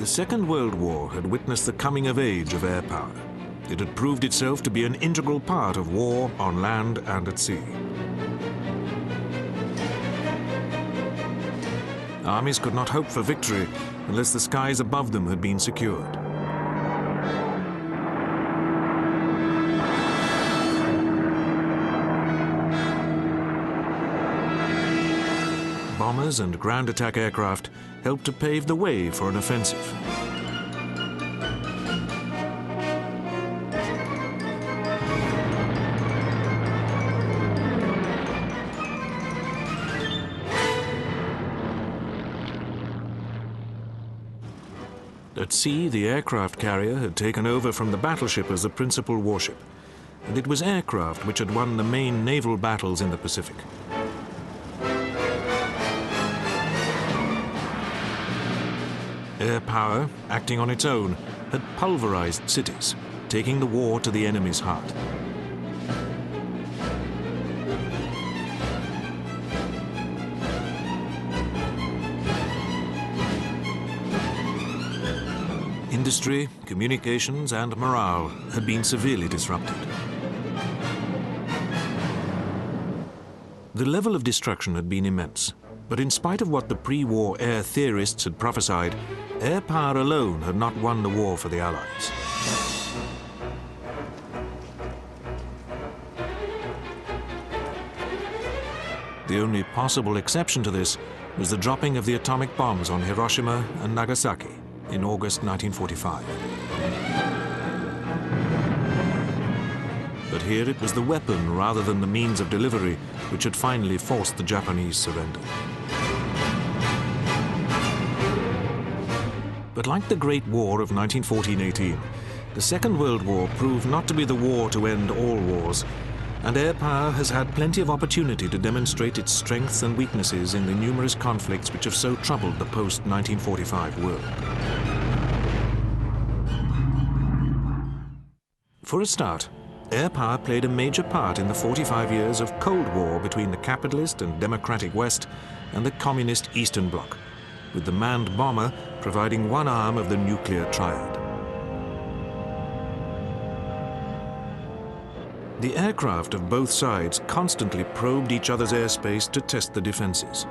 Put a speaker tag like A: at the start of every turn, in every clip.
A: The Second World War had witnessed the coming of age of air power. It had proved itself to be an integral part of war on land and at sea. Armies could not hope for victory unless the skies above them had been secured. Bombers and ground attack aircraft helped to pave the way for an offensive. At sea, the aircraft carrier had taken over from the battleship as the principal warship, and it was aircraft which had won the main naval battles in the Pacific. Air power, acting on its own, had pulverized cities, taking the war to the enemy's heart. Industry, communications, and morale had been severely disrupted. The level of destruction had been immense, but in spite of what the pre-war air theorists had prophesied, air power alone had not won the war for the Allies. The only possible exception to this was the dropping of the atomic bombs on Hiroshima and Nagasaki in August 1945. But here it was the weapon rather than the means of delivery which had finally forced the Japanese surrender. But like the Great War of 1914-18, the Second World War proved not to be the war to end all wars, and air power has had plenty of opportunity to demonstrate its strengths and weaknesses in the numerous conflicts which have so troubled the post-1945 world. For a start, air power played a major part in the 45 years of Cold War between the capitalist and democratic West and the communist Eastern Bloc, with the manned bomber providing one arm of the nuclear triad. The aircraft of both sides constantly probed each other's airspace to test the defenses.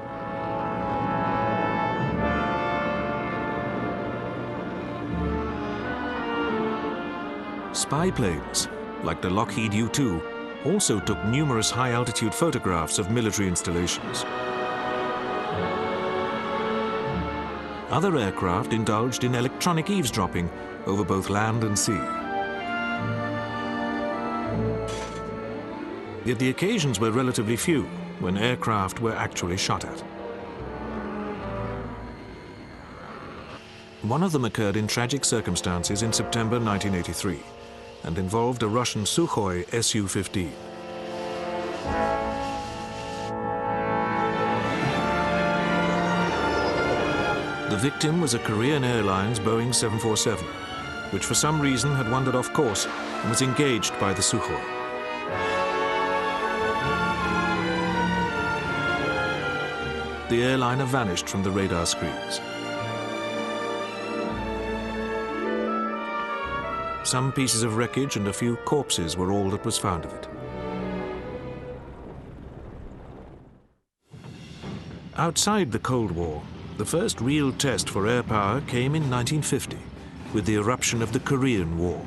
A: Spy planes, like the Lockheed U-2, also took numerous high-altitude photographs of military installations. Other aircraft indulged in electronic eavesdropping over both land and sea. Yet the occasions were relatively few when aircraft were actually shot at. One of them occurred in tragic circumstances in September 1983 and involved a Russian Sukhoi Su-15. The victim was a Korean Airlines Boeing 747, which for some reason had wandered off course and was engaged by the Sukhoi. The airliner vanished from the radar screens. Some pieces of wreckage and a few corpses were all that was found of it. Outside the Cold War, the first real test for air power came in 1950, with the eruption of the Korean War.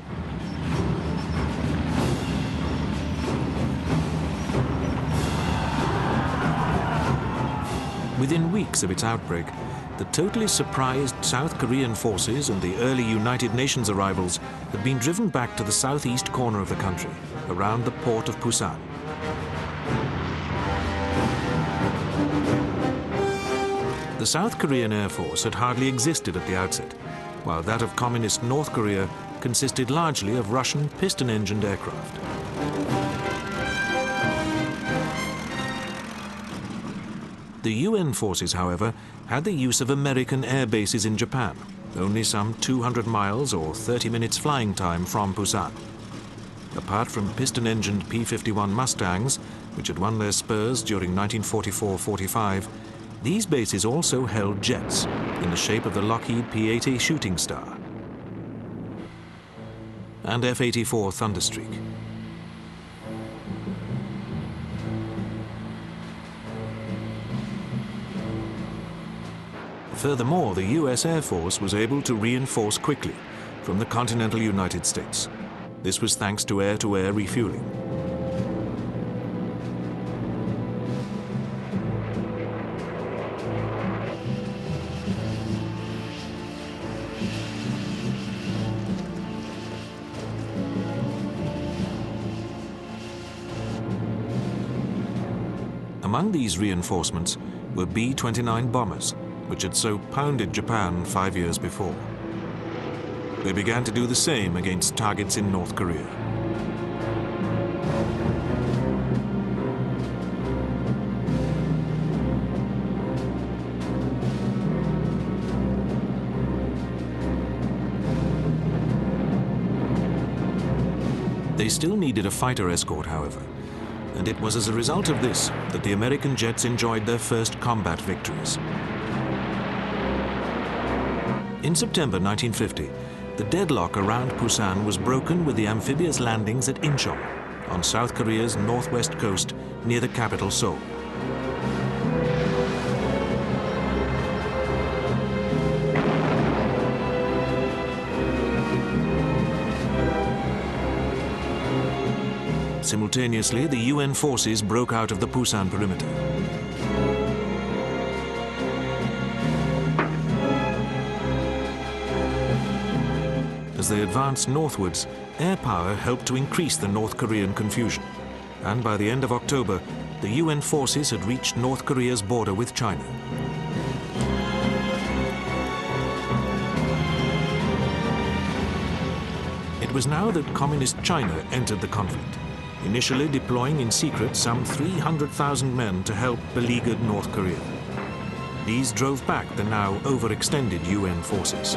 A: Within weeks of its outbreak, the totally surprised South Korean forces and the early United Nations arrivals had been driven back to the southeast corner of the country, around the port of Busan. The South Korean Air Force had hardly existed at the outset, while that of communist North Korea consisted largely of Russian piston-engined aircraft. The UN forces, however, had the use of American air bases in Japan, only some 200 miles or 30 minutes flying time from Busan. Apart from piston-engined P-51 Mustangs, which had won their spurs during 1944-45, These bases also held jets in the shape of the Lockheed P-80 Shooting Star and F-84 Thunderstreak. Furthermore, the US Air Force was able to reinforce quickly from the continental United States. This was thanks to air-to-air refueling. Among these reinforcements were B-29 bombers, which had so pounded Japan 5 years before. They began to do the same against targets in North Korea. They still needed a fighter escort, however, and it was as a result of this that the American jets enjoyed their first combat victories. In September 1950, the deadlock around Busan was broken with the amphibious landings at Incheon, on South Korea's northwest coast near the capital Seoul. Simultaneously, the UN forces broke out of the Busan perimeter. As they advanced northwards, air power helped to increase the North Korean confusion. And by the end of October, the UN forces had reached North Korea's border with China. It was now that Communist China entered the conflict, initially deploying in secret some 300,000 men to help beleaguered North Korea. These drove back the now overextended UN forces.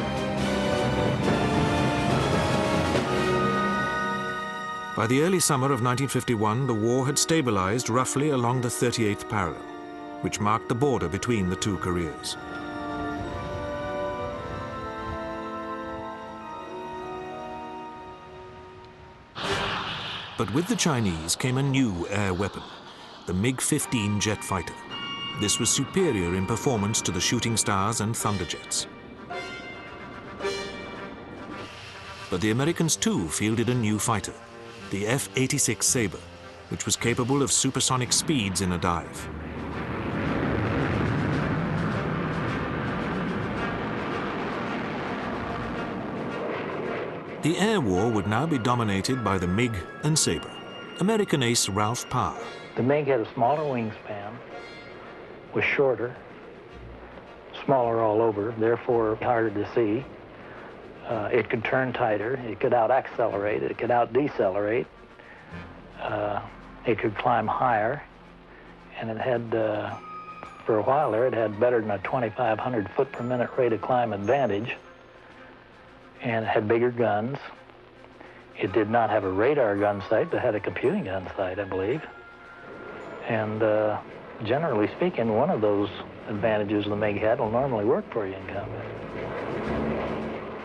A: By the early summer of 1951, the war had stabilized roughly along the 38th parallel, which marked the border between the two Koreas. But with the Chinese came a new air weapon, the MiG-15 jet fighter. This was superior in performance to the Shooting Stars and Thunderjets. But the Americans too fielded a new fighter, the F-86 Sabre, which was capable of supersonic speeds in a dive. The air war would now be dominated by the MiG and Sabre. American ace Ralph Parr.
B: The MiG had a smaller wingspan, was shorter, smaller all over, therefore harder to see. It could turn tighter, it could out-accelerate, it could out-decelerate, it could climb higher, and it had, for a while there, it had better than a 2,500 foot per minute rate of climb advantage, and it had bigger guns. It did not have a radar gun sight, but had a computing gun sight, I believe. And generally speaking, one of those advantages the MiG had will normally work for you in combat.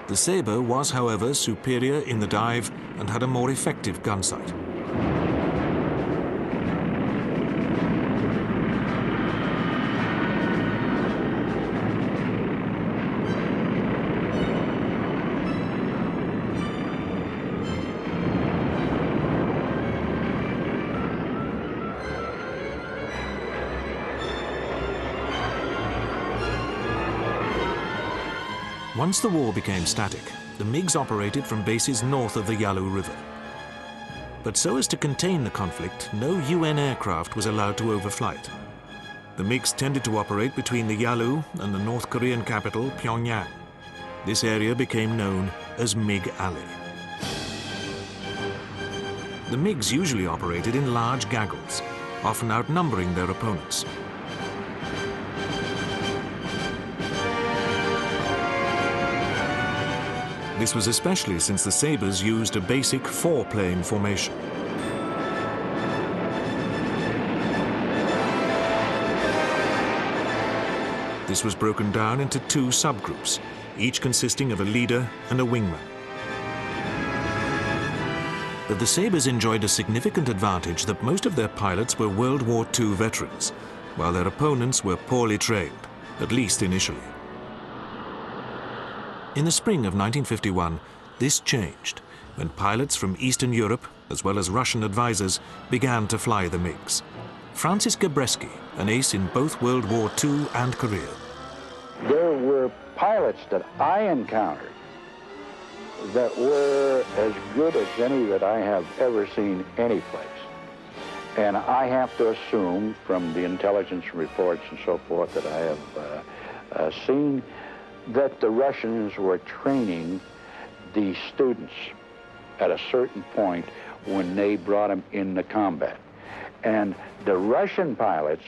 A: The Sabre was, however, superior in the dive and had a more effective gun sight. Once the war became static, the MiGs operated from bases north of the Yalu River. But so as to contain the conflict, no UN aircraft was allowed to overfly it. The MiGs tended to operate between the Yalu and the North Korean capital, Pyongyang. This area became known as MiG Alley. The MiGs usually operated in large gaggles, often outnumbering their opponents. This was especially since the Sabres used a basic four-plane formation. This was broken down into two subgroups, each consisting of a leader and a wingman. But the Sabres enjoyed a significant advantage that most of their pilots were World War II veterans, while their opponents were poorly trained, at least initially. In the spring of 1951, this changed when pilots from Eastern Europe, as well as Russian advisors, began to fly the MiGs. Francis Gabreski, an ace in both World War II and Korea.
C: There were pilots that I encountered that were as good as any that I have ever seen anyplace. And I have to assume from the intelligence reports and so forth that I have seen that the Russians were training the students at a certain point when they brought them into combat. And the Russian pilots,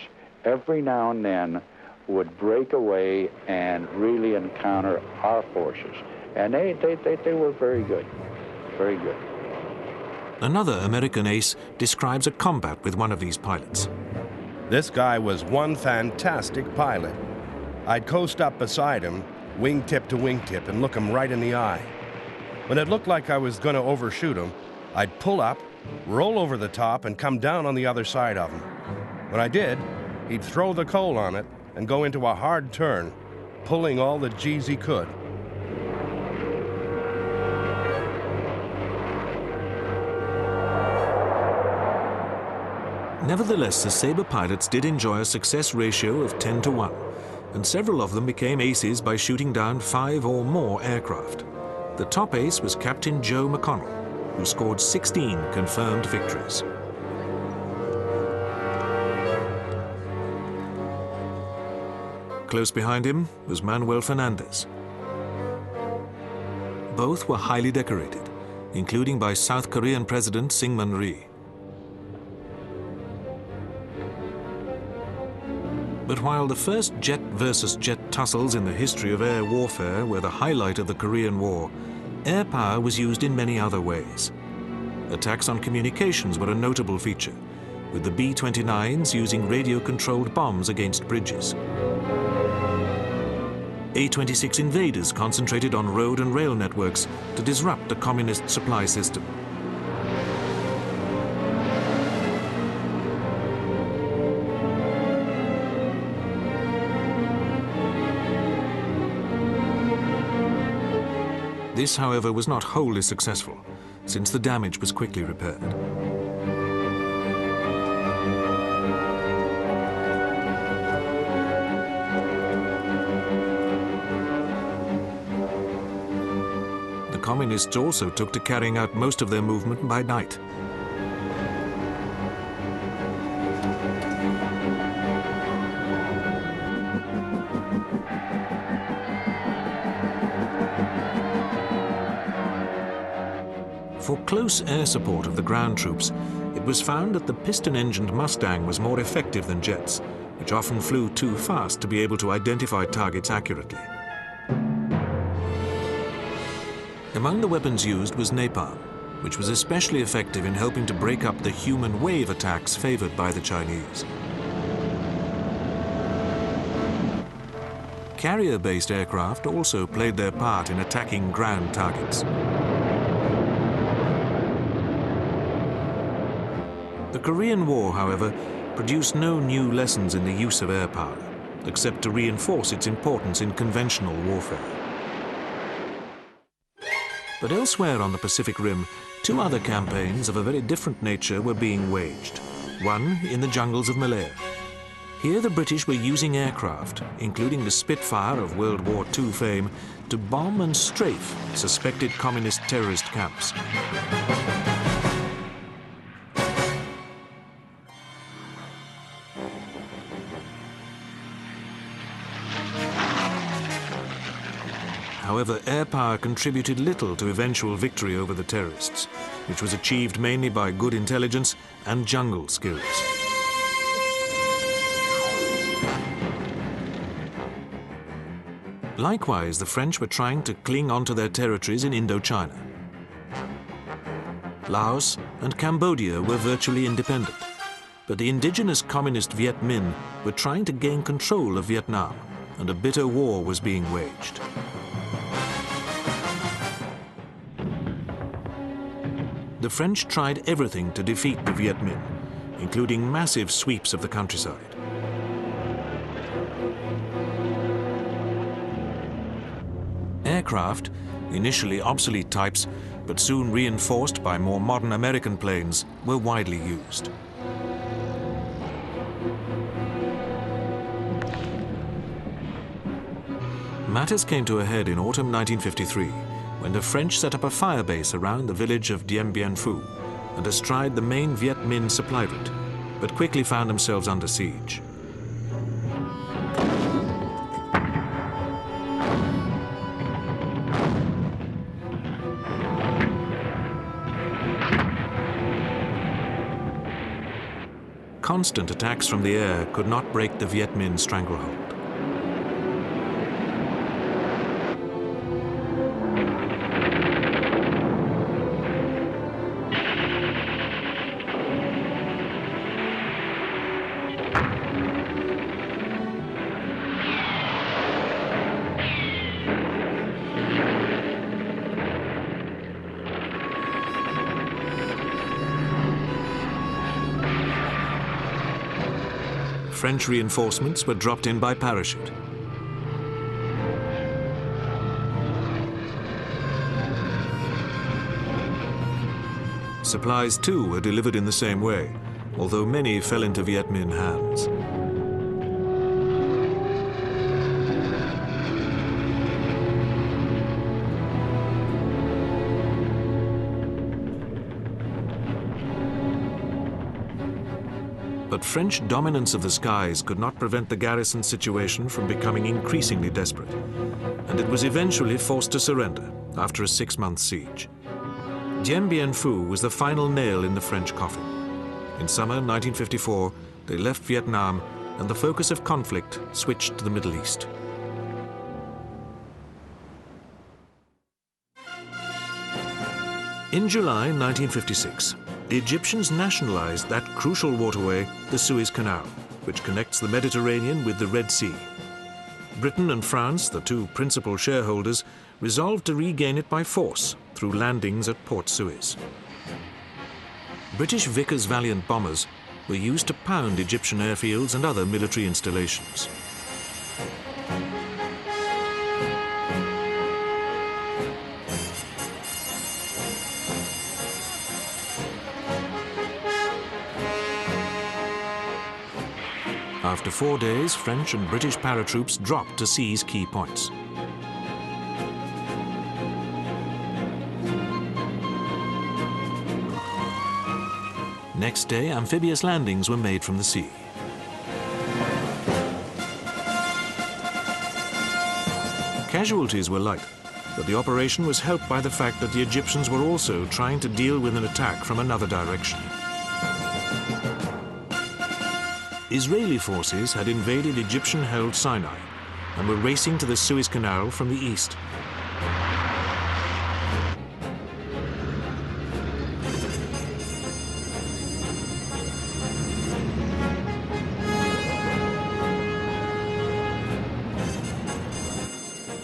C: every now and then, would break away and really encounter our forces. And they were very good, very good.
A: Another American ace describes a combat with one of these pilots.
D: This guy was one fantastic pilot. I'd coast up beside him, wingtip to wingtip, and look him right in the eye. When it looked like I was going to overshoot him, I'd pull up, roll over the top, and come down on the other side of him. When I did, he'd throw the coal on it and go into a hard turn, pulling all the G's he could.
A: Nevertheless, the Sabre pilots did enjoy a success ratio of 10 to 1, and several of them became aces by shooting down 5 or more aircraft. The top ace was Captain Joe McConnell, who scored 16 confirmed victories. Close behind him was Manuel Fernandez. Both were highly decorated, including by South Korean President Syngman Rhee. But while the first jet versus jet tussles in the history of air warfare were the highlight of the Korean War, air power was used in many other ways. Attacks on communications were a notable feature, with the B-29s using radio-controlled bombs against bridges. A-26 invaders concentrated on road and rail networks to disrupt the communist supply system. This, however, was not wholly successful, since the damage was quickly repaired. The communists also took to carrying out most of their movement by night. For close air support of the ground troops, it was found that the piston-engined Mustang was more effective than jets, which often flew too fast to be able to identify targets accurately. Among the weapons used was napalm, which was especially effective in helping to break up the human wave attacks favored by the Chinese. Carrier-based aircraft also played their part in attacking ground targets. The Korean War, however, produced no new lessons in the use of air power, except to reinforce its importance in conventional warfare. But elsewhere on the Pacific Rim, two other campaigns of a very different nature were being waged. One in the jungles of Malaya. Here the British were using aircraft, including the Spitfire of World War II fame, to bomb and strafe suspected communist terrorist camps. However, air power contributed little to eventual victory over the terrorists, which was achieved mainly by good intelligence and jungle skills. Likewise, the French were trying to cling onto their territories in Indochina. Laos and Cambodia were virtually independent, but the indigenous communist Viet Minh were trying to gain control of Vietnam, and a bitter war was being waged. The French tried everything to defeat the Viet Minh, including massive sweeps of the countryside. Aircraft, initially obsolete types, but soon reinforced by more modern American planes, were widely used. Matters came to a head in autumn 1953, when the French set up a fire base around the village of Dien Bien Phu and astride the main Viet Minh supply route, but quickly found themselves under siege. Constant attacks from the air could not break the Viet Minh stranglehold. French reinforcements were dropped in by parachute. Supplies too were delivered in the same way, although many fell into Viet Minh hands. But French dominance of the skies could not prevent the garrison's situation from becoming increasingly desperate, and it was eventually forced to surrender after a 6-month siege. Dien Bien Phu was the final nail in the French coffin. In summer 1954, they left Vietnam, and the focus of conflict switched to the Middle East. In July 1956, the Egyptians nationalized that crucial waterway, the Suez Canal, which connects the Mediterranean with the Red Sea. Britain and France, the two principal shareholders, resolved to regain it by force through landings at Port Suez. British Vickers Valiant bombers were used to pound Egyptian airfields and other military installations. After 4 days, French and British paratroops dropped to seize key points. Next day, amphibious landings were made from the sea. Casualties were light, but the operation was helped by the fact that the Egyptians were also trying to deal with an attack from another direction. Israeli forces had invaded Egyptian-held Sinai and were racing to the Suez Canal from the east.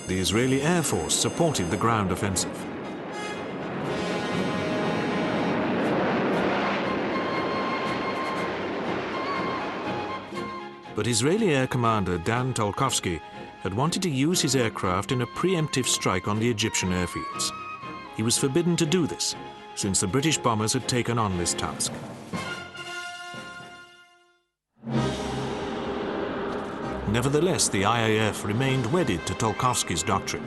A: The Israeli Air Force supported the ground offensive. But Israeli Air Commander Dan Tolkovsky had wanted to use his aircraft in a preemptive strike on the Egyptian airfields. He was forbidden to do this, since the British bombers had taken on this task. Nevertheless, the IAF remained wedded to Tolkovsky's doctrine.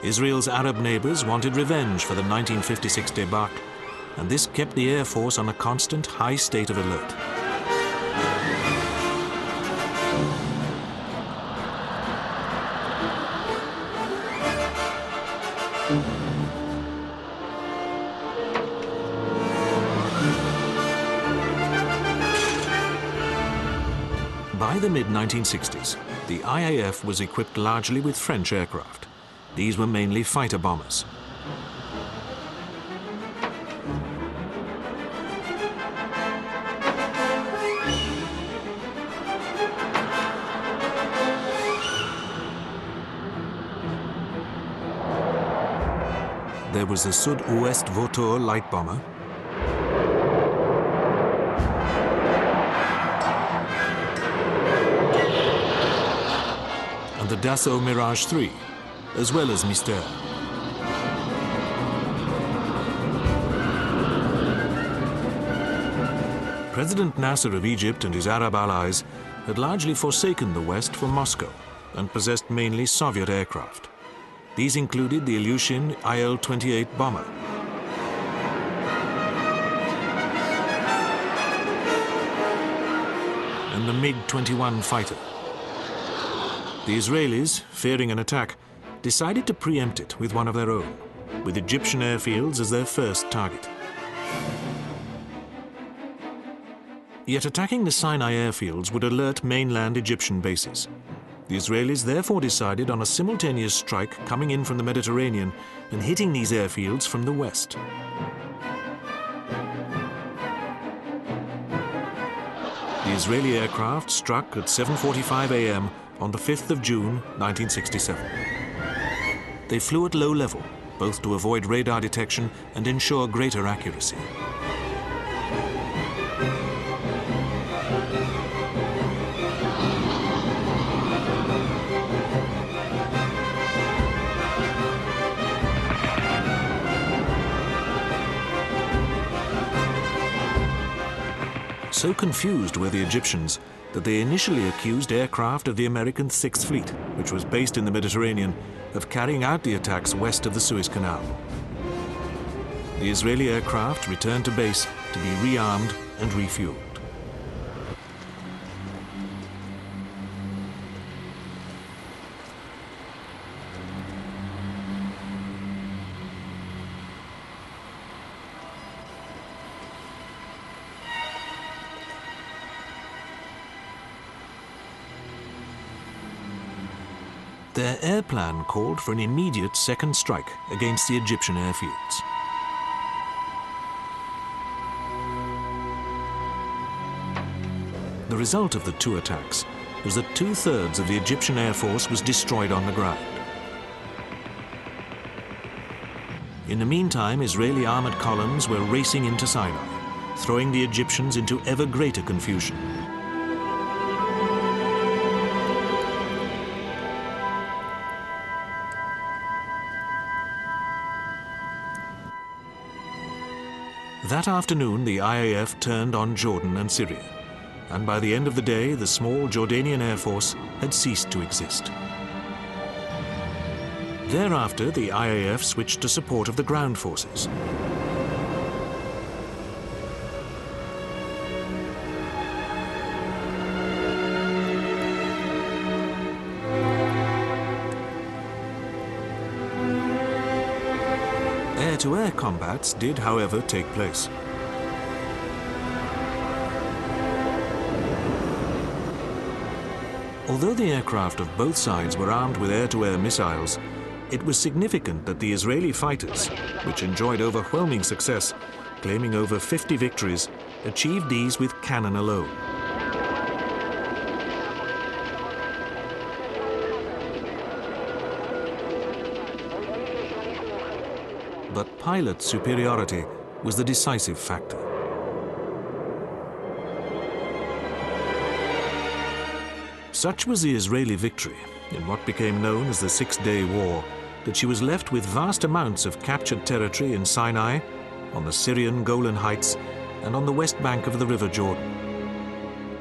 A: Israel's Arab neighbors wanted revenge for the 1956 debacle, and this kept the Air Force on a constant high state of alert. By the mid-1960s, the IAF was equipped largely with French aircraft. These were mainly fighter bombers. there was the Sud-Ouest Vautour light bomber, and the Dassault Mirage 3, as well as Mystère. President Nasser of Egypt and his Arab allies had largely forsaken the West for Moscow and possessed mainly Soviet aircraft. These included the Ilyushin Il-28 bomber, and the MiG-21 fighter. The Israelis, fearing an attack, decided to preempt it with one of their own, with Egyptian airfields as their first target. Yet attacking the Sinai airfields would alert mainland Egyptian bases. The Israelis therefore decided on a simultaneous strike coming in from the Mediterranean and hitting these airfields from the west. The Israeli aircraft struck at 7:45 a.m. on the 5th of June, 1967. They flew at low level, both to avoid radar detection and ensure greater accuracy. So confused were the Egyptians that they initially accused aircraft of the American Sixth Fleet, which was based in the Mediterranean, of carrying out the attacks west of the Suez Canal. The Israeli aircraft returned to base to be rearmed and refueled. Their air plan called for an immediate second strike against the Egyptian airfields. The result of the two attacks was that 2/3 of the Egyptian Air Force was destroyed on the ground. In the meantime, Israeli armored columns were racing into Sinai, throwing the Egyptians into ever greater confusion. That afternoon, the IAF turned on Jordan and Syria, and by the end of the day, the small Jordanian Air Force had ceased to exist. Thereafter, the IAF switched to support of the ground forces. Air-to-air combats did, however, take place. Although the aircraft of both sides were armed with air-to-air missiles, it was significant that the Israeli fighters, which enjoyed overwhelming success, claiming over 50 victories, achieved these with cannon alone. But pilot superiority was the decisive factor. Such was the Israeli victory in what became known as the Six-Day War that she was left with vast amounts of captured territory in Sinai, on the Syrian Golan Heights, and on the west bank of the River Jordan.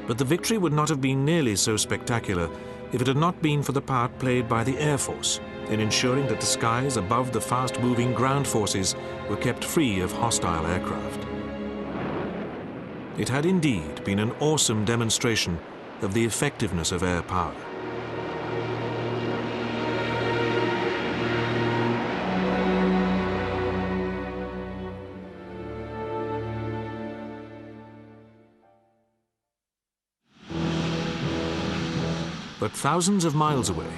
A: But the victory would not have been nearly so spectacular if it had not been for the part played by the Air Force in ensuring that the skies above the fast-moving ground forces were kept free of hostile aircraft. It had indeed been an awesome demonstration of the effectiveness of air power. But thousands of miles away,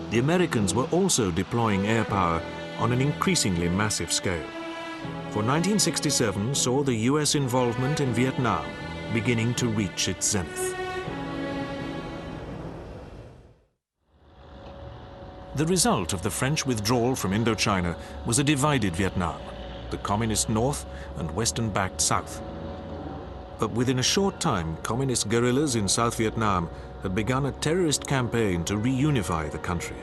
A: the Americans were also deploying air power on an increasingly massive scale. For 1967 saw the US involvement in Vietnam beginning to reach its zenith. The result of the French withdrawal from Indochina was a divided Vietnam, the communist North and Western-backed South. But within a short time, communist guerrillas in South Vietnam had begun a terrorist campaign to reunify the country.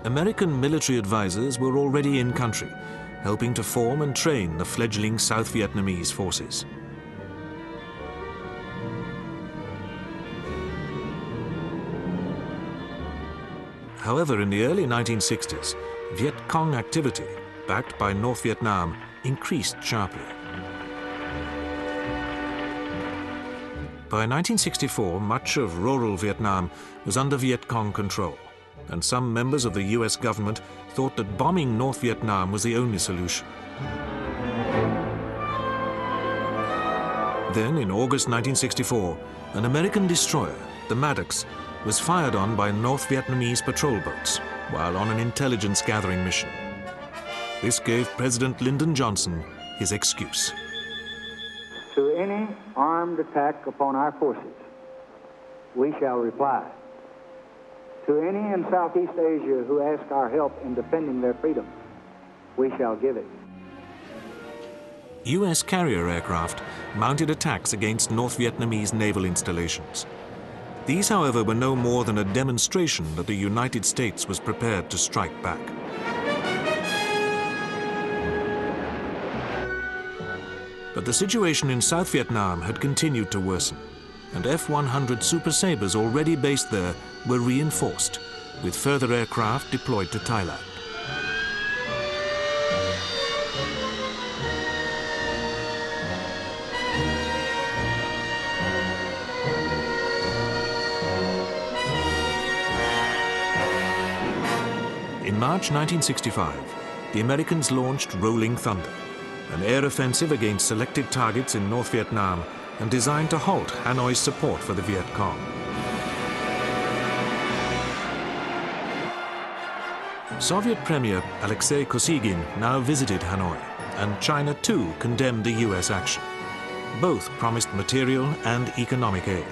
A: American military advisors were already in country, helping to form and train the fledgling South Vietnamese forces. However, in the early 1960s, Viet Cong activity, backed by North Vietnam, increased sharply. By 1964, much of rural Vietnam was under Viet Cong control, and some members of the US government thought that bombing North Vietnam was the only solution. Then, in August 1964, an American destroyer, the Maddox, was fired on by North Vietnamese patrol boats while on an intelligence-gathering mission. This gave President Lyndon Johnson his excuse.
C: To any armed attack upon our forces, we shall reply. To any in Southeast Asia who ask our help in defending their freedom, we shall give it.
A: US carrier aircraft mounted attacks against North Vietnamese naval installations. These, however, were no more than a demonstration that the United States was prepared to strike back. But the situation in South Vietnam had continued to worsen, and F-100 Super Sabres already based there were reinforced, with further aircraft deployed to Thailand. In March 1965, the Americans launched Rolling Thunder, an air offensive against selected targets in North Vietnam and designed to halt Hanoi's support for the Viet Cong. Soviet Premier Alexei Kosygin now visited Hanoi, and China too condemned the US action. Both promised material and economic aid.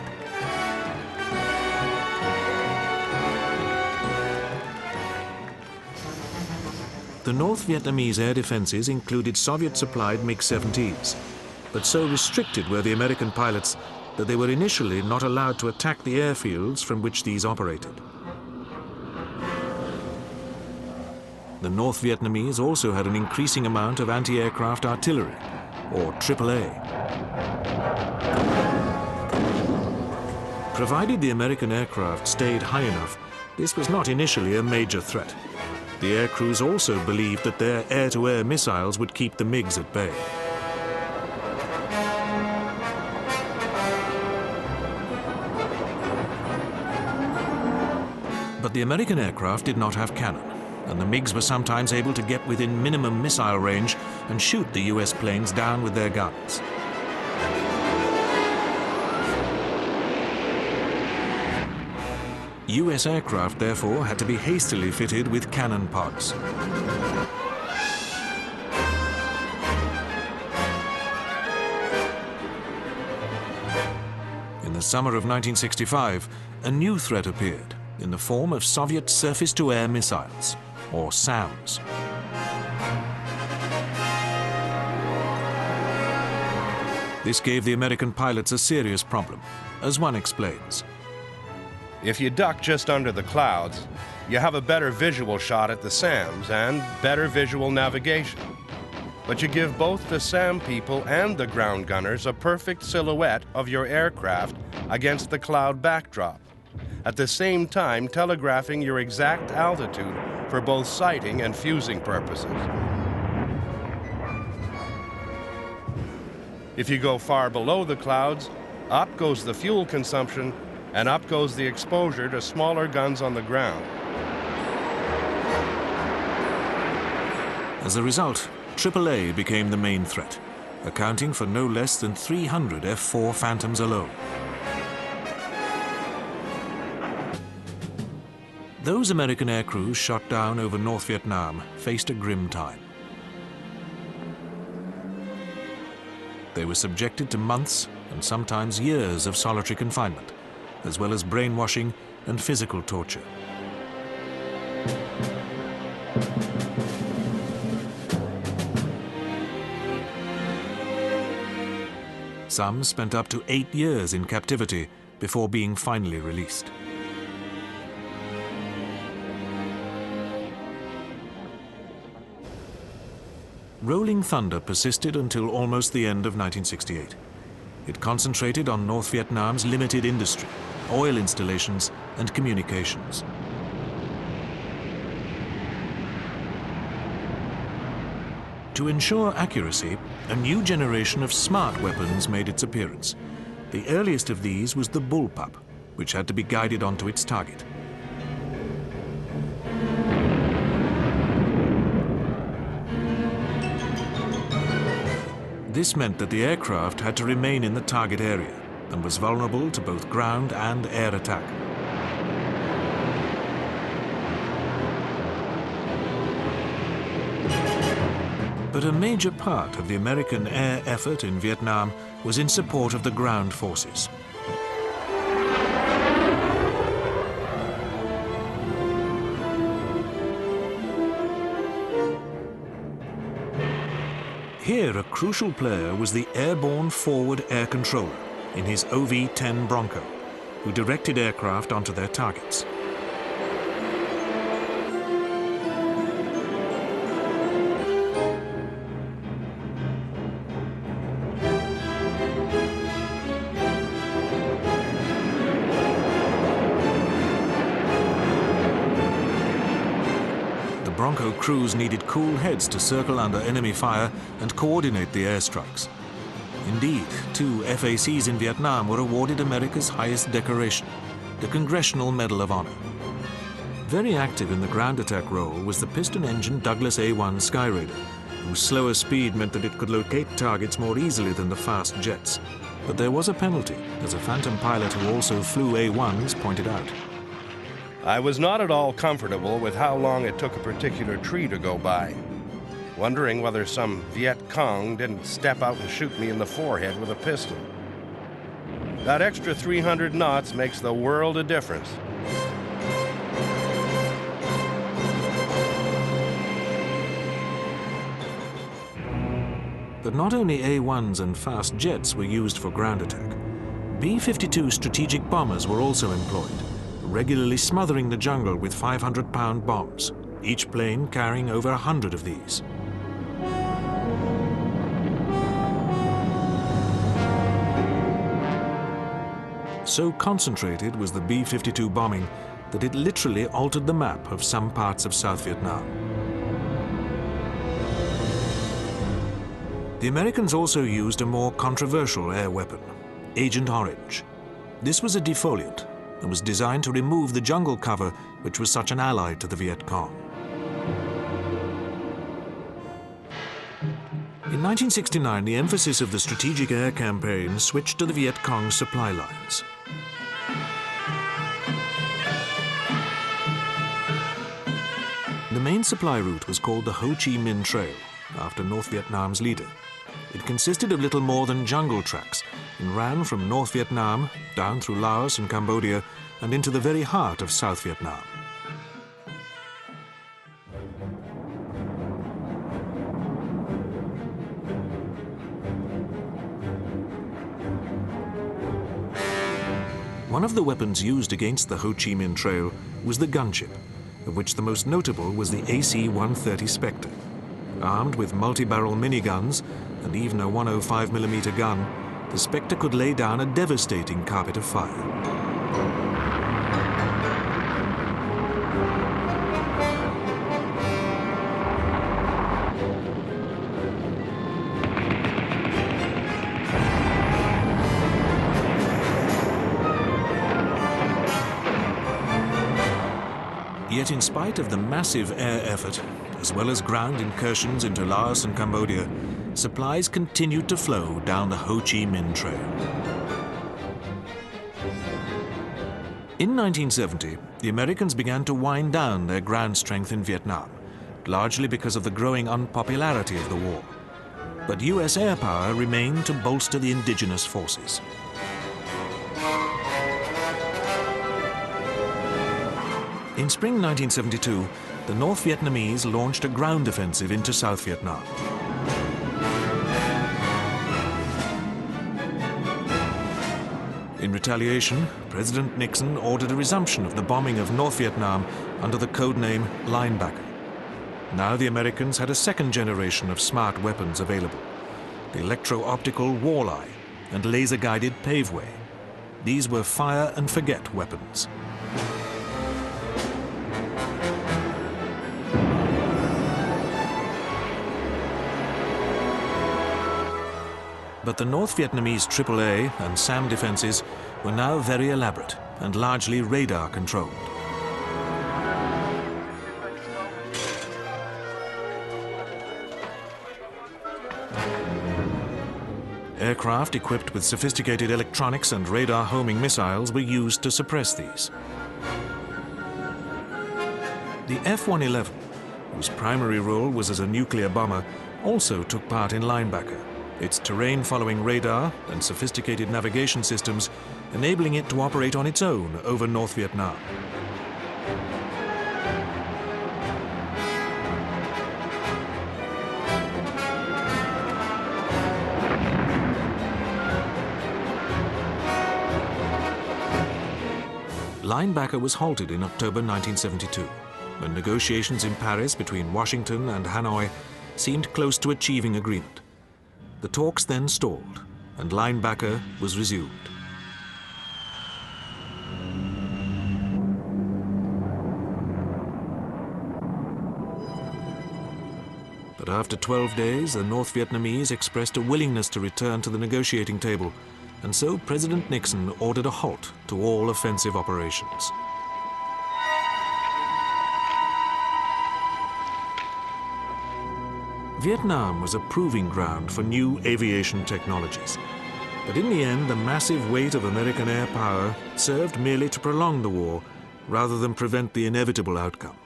A: The North Vietnamese air defenses included Soviet-supplied MiG-17s, but so restricted were the American pilots that they were initially not allowed to attack the airfields from which these operated. The North Vietnamese also had an increasing amount of anti-aircraft artillery, or AAA. Provided the American aircraft stayed high enough, this was not initially a major threat. The air crews also believed that their air-to-air missiles would keep the MiGs at bay. But the American aircraft did not have cannon, and the MiGs were sometimes able to get within minimum missile range and shoot the US planes down with their guns. US aircraft, therefore, had to be hastily fitted with cannon pods. In the summer of 1965, a new threat appeared in the form of Soviet surface-to-air missiles, or SAMs. This gave the American pilots a serious problem, as one explains.
D: If you duck just under the clouds, you have a better visual shot at the SAMs and better visual navigation. But you give both the SAM people and the ground gunners a perfect silhouette of your aircraft against the cloud backdrop, at the same time telegraphing your exact altitude for both sighting and fusing purposes. If you go far below the clouds, up goes the fuel consumption and up goes the exposure to smaller guns on the ground.
A: As a result, AAA became the main threat, accounting for no less than 300 F-4 Phantoms alone. Those American air crews shot down over North Vietnam faced a grim time. They were subjected to months and sometimes years of solitary confinement, as well as brainwashing and physical torture. Some spent up to 8 years in captivity before being finally released. Rolling thunder persisted until almost the end of 1968. It concentrated on North Vietnam's limited industry, oil installations, and communications. To ensure accuracy, a new generation of smart weapons made its appearance. The earliest of these was the bullpup, which had to be guided onto its target. This meant that the aircraft had to remain in the target area and was vulnerable to both ground and air attack. But a major part of the American air effort in Vietnam was in support of the ground forces. Here, a crucial player was the Airborne Forward Air Controller in his OV-10 Bronco, who directed aircraft onto their targets. Bronco crews needed cool heads to circle under enemy fire and coordinate the airstrikes. Indeed, 2 FACs in Vietnam were awarded America's highest decoration, the Congressional Medal of Honor. Very active in the ground attack role was the piston-engine Douglas A-1 Skyraider, whose slower speed meant that it could locate targets more easily than the fast jets. But there was a penalty, as a Phantom pilot who also flew A-1s pointed out.
D: I was not at all comfortable with how long it took a particular tree to go by, wondering whether some Viet Cong didn't step out and shoot me in the forehead with a pistol. That extra 300 knots makes the world of difference.
A: But not only A-1s and fast jets were used for ground attack. B-52 strategic bombers were also employed, regularly smothering the jungle with 500-pound bombs, each plane carrying over 100 of these. So concentrated was the B-52 bombing that it literally altered the map of some parts of South Vietnam. The Americans also used a more controversial air weapon, Agent Orange. This was a defoliant and was designed to remove the jungle cover which was such an ally to the Viet Cong. In 1969, the emphasis of the Strategic Air Campaign switched to the Viet Cong supply lines. The main supply route was called the Ho Chi Minh Trail, after North Vietnam's leader. It consisted of little more than jungle tracks and ran from North Vietnam down through Laos and Cambodia and into the very heart of South Vietnam. One of the weapons used against the Ho Chi Minh Trail was the gunship, of which the most notable was the AC-130 Spectre. Armed with multi-barrel miniguns and even a 105mm gun, the Spectre could lay down a devastating carpet of fire. Yet in spite of the massive air effort, as well as ground incursions into Laos and Cambodia, supplies continued to flow down the Ho Chi Minh Trail. In 1970, the Americans began to wind down their ground strength in Vietnam, largely because of the growing unpopularity of the war. But US air power remained to bolster the indigenous forces. In spring 1972, the North Vietnamese launched a ground offensive into South Vietnam. In retaliation, President Nixon ordered a resumption of the bombing of North Vietnam under the code name Linebacker. Now the Americans had a second generation of smart weapons available: the electro-optical Walleye and laser-guided Paveway. These were fire-and-forget weapons. But the North Vietnamese AAA and SAM defenses were now very elaborate and largely radar-controlled. Aircraft equipped with sophisticated electronics and radar homing missiles were used to suppress these. The F-111, whose primary role was as a nuclear bomber, also took part in Linebacker, its terrain-following radar and sophisticated navigation systems enabling it to operate on its own over North Vietnam. Linebacker was halted in October 1972, when negotiations in Paris between Washington and Hanoi seemed close to achieving agreement. The talks then stalled, and Linebacker was resumed. But after 12 days, the North Vietnamese expressed a willingness to return to the negotiating table, and so President Nixon ordered a halt to all offensive operations. Vietnam was a proving ground for new aviation technologies. But in the end, the massive weight of American air power served merely to prolong the war rather than prevent the inevitable outcome.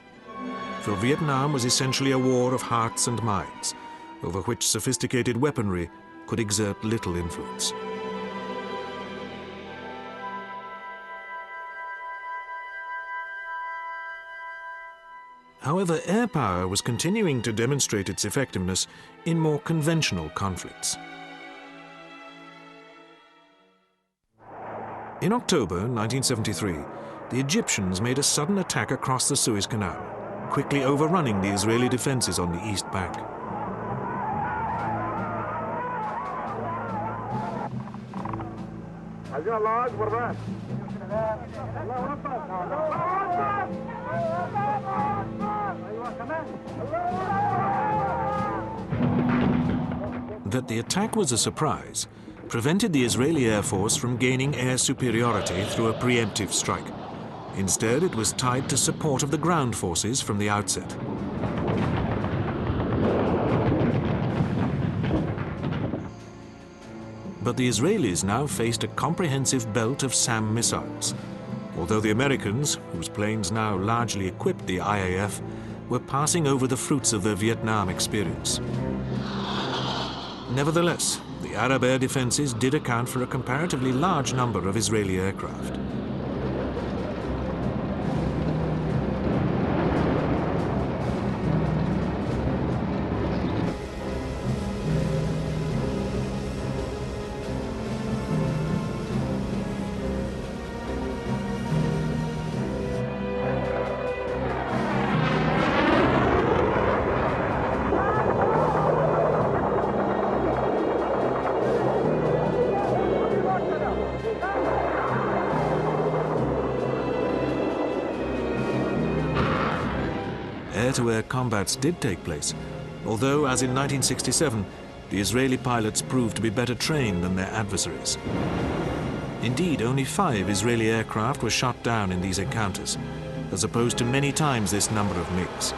A: For Vietnam was essentially a war of hearts and minds, over which sophisticated weaponry could exert little influence. However, air power was continuing to demonstrate its effectiveness in more conventional conflicts. In October 1973, the Egyptians made a sudden attack across the Suez Canal, quickly overrunning the Israeli defenses on the east bank. That the attack was a surprise prevented the Israeli Air Force from gaining air superiority through a preemptive strike. Instead, it was tied to support of the ground forces from the outset. But the Israelis now faced a comprehensive belt of SAM missiles, although the Americans, whose planes now largely equipped the IAF, were passing over the fruits of their Vietnam experience. Nevertheless, the Arab air defenses did account for a comparatively large number of Israeli aircraft. Air-to-air combats did take place, although, as in 1967, the Israeli pilots proved to be better trained than their adversaries. Indeed, only 5 Israeli aircraft were shot down in these encounters, as opposed to many times this number of MiGs.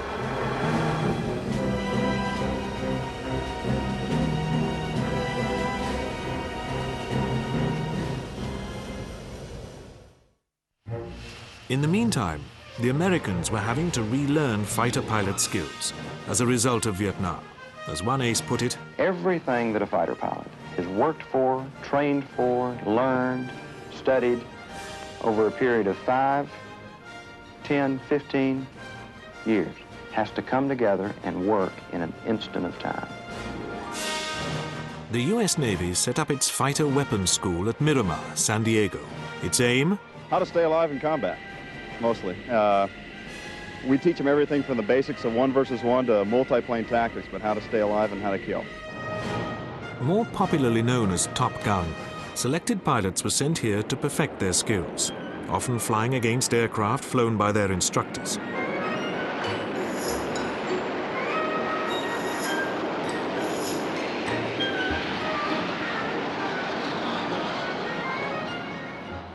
A: In the meantime, the Americans were having to relearn fighter pilot skills as a result of Vietnam. As one ace put it,
E: everything that a fighter pilot has worked for, trained for, learned, studied over a period of 5 10, 15 years. Has to come together and work in an instant of time.
A: The U.S. Navy set up its fighter weapons school at Miramar, San Diego. Its aim?
F: How to stay alive in combat, mostly. We teach them everything from the basics of 1 versus 1 to multi-plane tactics, but how to stay alive and how to kill.
A: More popularly known as Top Gun, selected pilots were sent here to perfect their skills, often flying against aircraft flown by their instructors.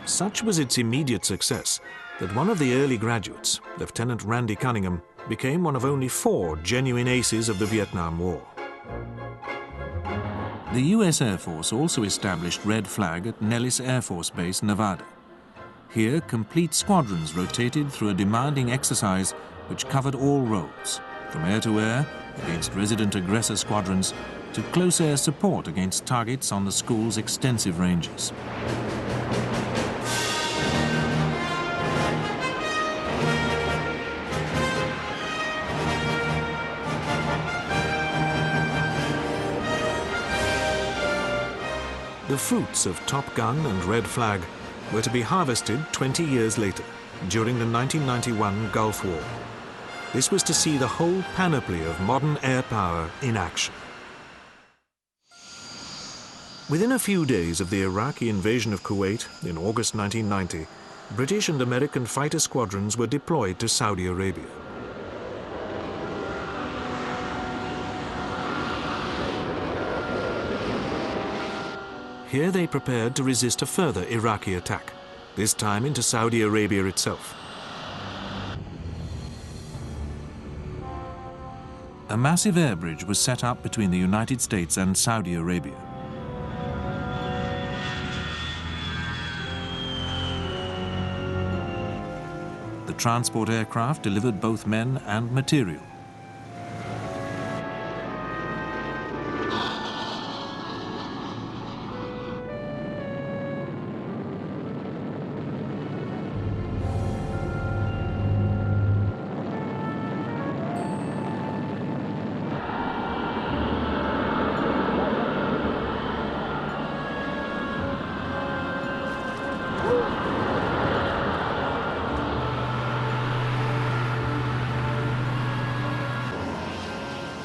A: Such was its immediate success that one of the early graduates, Lieutenant Randy Cunningham, became one of only 4 genuine aces of the Vietnam War. The U.S. Air Force also established Red Flag at Nellis Air Force Base, Nevada. Here, complete squadrons rotated through a demanding exercise which covered all roles, from air-to-air against resident aggressor squadrons to close air support against targets on the school's extensive ranges. The fruits of Top Gun and Red Flag were to be harvested 20 years later, during the 1991 Gulf War. This was to see the whole panoply of modern air power in action. Within a few days of the Iraqi invasion of Kuwait in August 1990, British and American fighter squadrons were deployed to Saudi Arabia. Here they prepared to resist a further Iraqi attack, this time into Saudi Arabia itself. A massive air bridge was set up between the United States and Saudi Arabia. The transport aircraft delivered both men and material.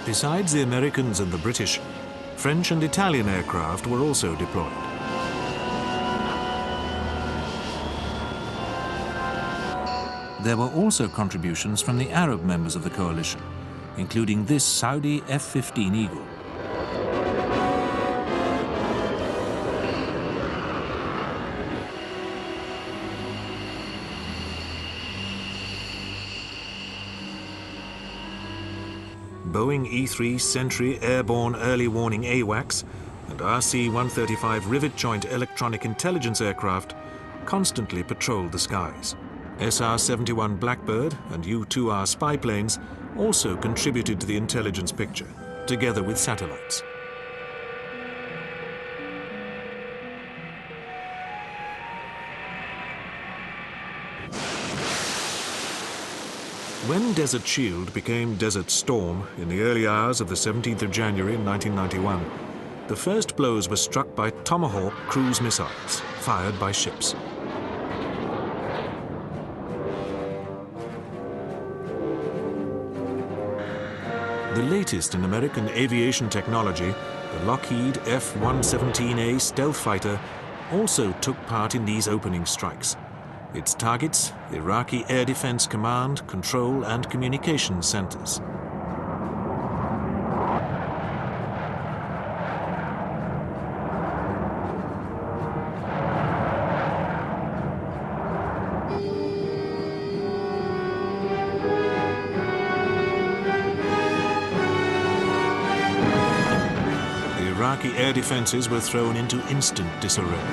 A: Besides the Americans and the British, French and Italian aircraft were also deployed. There were also contributions from the Arab members of the coalition, including this Saudi F-15 Eagle. Boeing E-3 Sentry airborne early warning AWACS and RC-135 rivet joint electronic intelligence aircraft constantly patrolled the skies. SR-71 Blackbird and U-2R spy planes also contributed to the intelligence picture, together with satellites. When Desert Shield became Desert Storm in the early hours of the 17th of January 1991, the first blows were struck by Tomahawk cruise missiles fired by ships. The latest in American aviation technology, the Lockheed F-117A stealth fighter, also took part in these opening strikes. Its targets, Iraqi Air Defense Command, Control and Communications Centers. The Iraqi air defenses were thrown into instant disarray.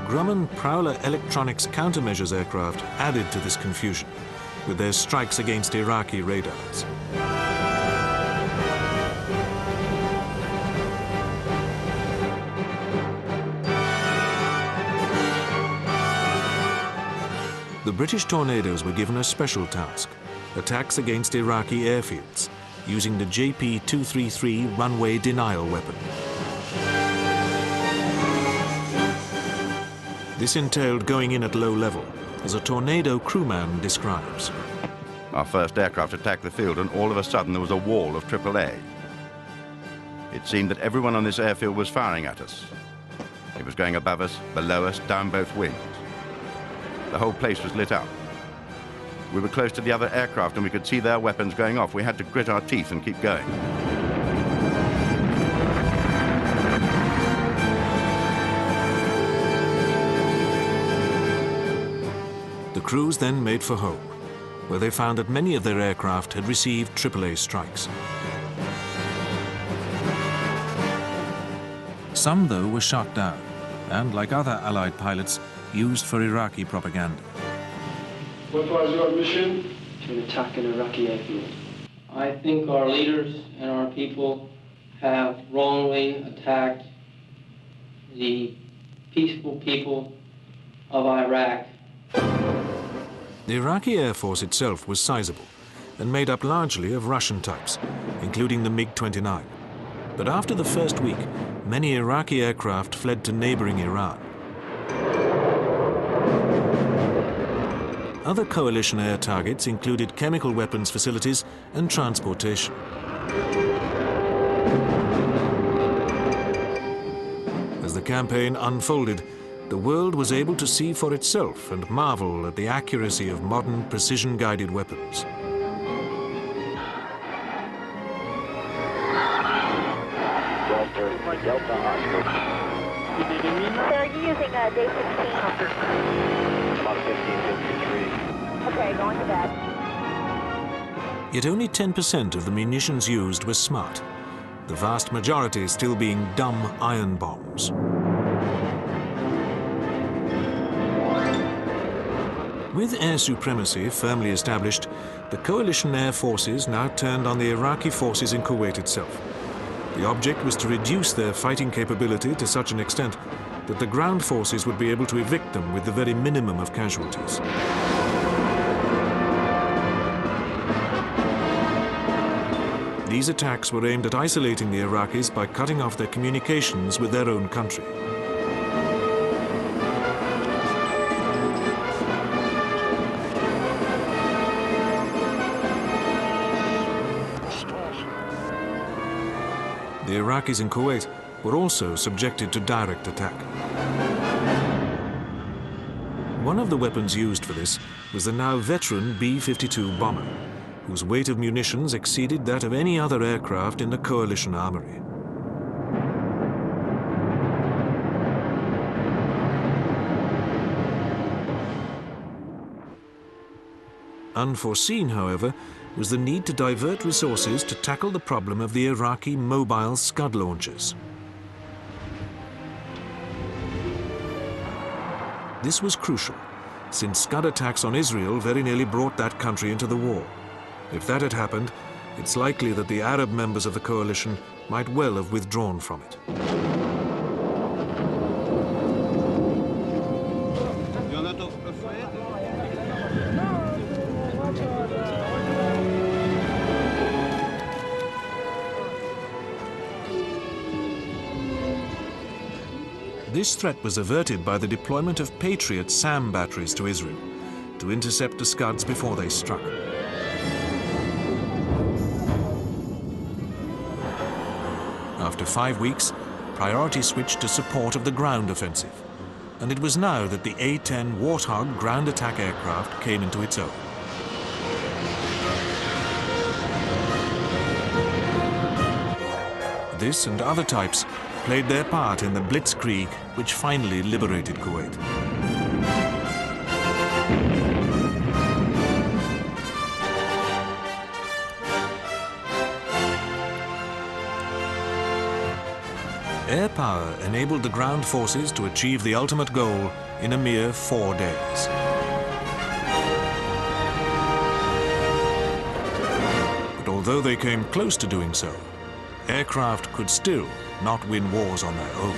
A: Grumman Prowler Electronics countermeasures aircraft added to this confusion with their strikes against Iraqi radars. The British Tornadoes were given a special task: attacks against Iraqi airfields, using the JP-233 runway denial weapon. This entailed going in at low level, as a Tornado crewman describes.
G: Our first aircraft attacked the field, and all of a sudden there was a wall of AAA. It seemed that everyone on this airfield was firing at us. It was going above us, below us, down both wings. The whole place was lit up. We were close to the other aircraft and we could see their weapons going off. We had to grit our teeth and keep going.
A: The crews then made for home, where they found that many of their aircraft had received AAA strikes. Some, though, were shot down, and, like other Allied pilots, used for Iraqi propaganda.
H: What was your mission?
I: To attack an Iraqi airfield. I think our leaders and our people have wrongly attacked the peaceful people of Iraq.
A: The Iraqi Air Force itself was sizable and made up largely of Russian types, including the MiG-29. But after the first week, many Iraqi aircraft fled to neighboring Iran. Other coalition air targets included chemical weapons facilities and transportation. As the campaign unfolded, the world was able to see for itself and marvel at the accuracy of modern precision-guided weapons.
J: Are you using day 16?
E: About 1553.
J: Okay, going to bed.
A: Yet only 10% of the munitions used were smart, the vast majority still being dumb iron bombs. With air supremacy firmly established, the coalition air forces now turned on the Iraqi forces in Kuwait itself. The object was to reduce their fighting capability to such an extent that the ground forces would be able to evict them with the very minimum of casualties. These attacks were aimed at isolating the Iraqis by cutting off their communications with their own country. The Iraqis in Kuwait were also subjected to direct attack. One of the weapons used for this was the now veteran B-52 bomber, whose weight of munitions exceeded that of any other aircraft in the coalition armory. Unforeseen, however, was the need to divert resources to tackle the problem of the Iraqi mobile Scud launchers. This was crucial, since Scud attacks on Israel very nearly brought that country into the war. If that had happened, it's likely that the Arab members of the coalition might well have withdrawn from it. This threat was averted by the deployment of Patriot SAM batteries to Israel to intercept the Scuds before they struck. After 5 weeks, priority switched to support of the ground offensive, and it was now that the A-10 Warthog ground attack aircraft came into its own. This and other types played their part in the blitzkrieg which finally liberated Kuwait. Air power enabled the ground forces to achieve the ultimate goal in a mere 4 days. But although they came close to doing so, aircraft could still not win wars on their own.